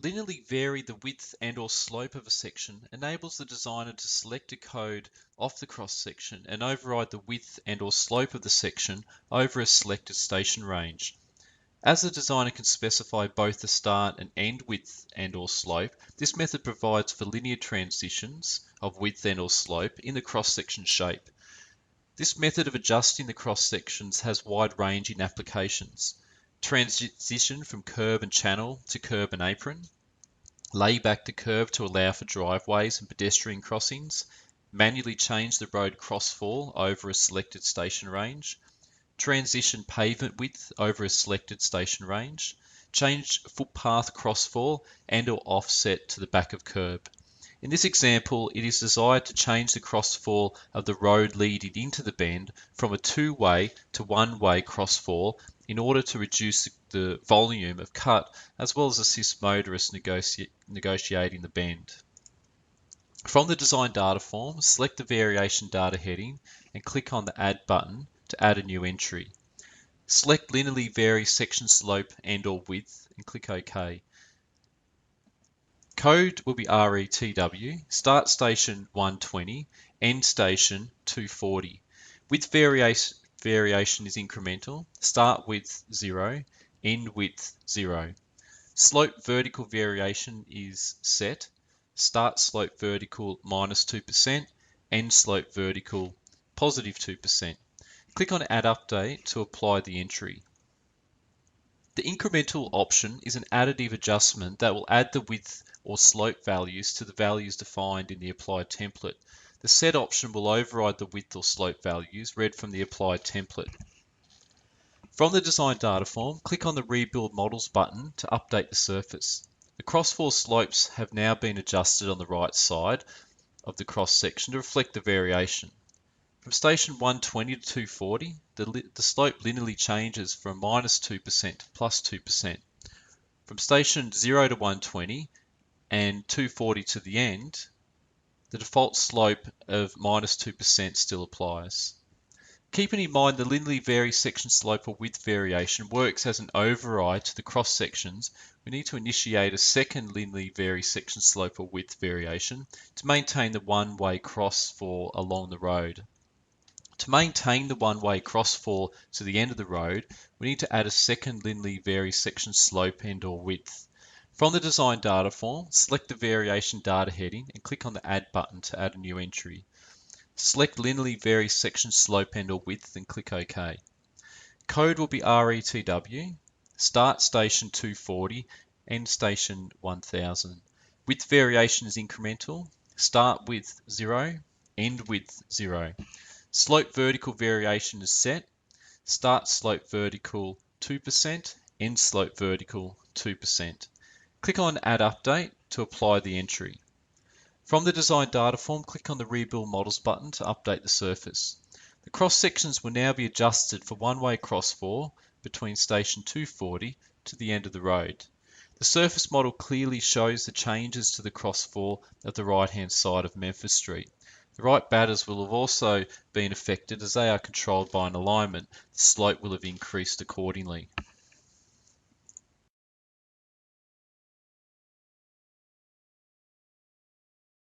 Linearly vary the width and/or slope of a section enables the designer to select a code off the cross-section and override the width and/or slope of the section over a selected station range. As the designer can specify both the start and end width and/or slope, this method provides for linear transitions of width and/or slope in the cross-section shape. This method of adjusting the cross-sections has wide-ranging applications. Transition from curb and channel to curb and apron, lay back the curve to allow for driveways and pedestrian crossings, manually change the road crossfall over a selected station range, transition pavement width over a selected station range, change footpath crossfall and or offset to the back of curb. In this example, it is desired to change the crossfall of the road leading into the bend from a two-way to one-way crossfall in order to reduce the volume of cut as well as assist motorists negotiating the bend. From the design data form, select the variation data heading and click on the Add button to add a new entry. Select linearly vary section slope and or width and click OK. Code will be RETW, start station 120, end station 240. Width variation is incremental, start width 0, end width 0. Slope vertical variation is set, start slope vertical -2%, end slope vertical +2%. Click on Add Update to apply the entry. The incremental option is an additive adjustment that will add the width or slope values to the values defined in the applied template. The set option will override the width or slope values read from the applied template. From the design data form, click on the Rebuild Models button to update the surface. The crossfall slopes have now been adjusted on the right side of the cross section to reflect the variation. From station 120 to 240, the slope linearly changes from -2% to +2%. From station 0 to 120 and 240 to the end, the default slope of -2% still applies. Keeping in mind the linearly vary section slope or width variation works as an override to the cross sections, we need to initiate a second linearly vary section slope or width variation to maintain the one-way crossfall along the road. To maintain the one-way crossfall to the end of the road, we need to add a second linearly vary section slope and or width. From the design data form, select the variation data heading and click on the Add button to add a new entry. Select linearly vary section slope and or width and click OK. Code will be RETW, start station 240, end station 1000. Width variation is incremental, start width 0, end width 0. Slope vertical variation is set, start slope vertical 2%, end slope vertical 2%. Click on Add Update to apply the entry. From the design data form, click on the Rebuild Models button to update the surface. The cross sections will now be adjusted for one-way crossfall between station 240 to the end of the road. The surface model clearly shows the changes to the crossfall at the right-hand side of Memphis Street. The right batters will have also been affected as they are controlled by an alignment. The slope will have increased accordingly.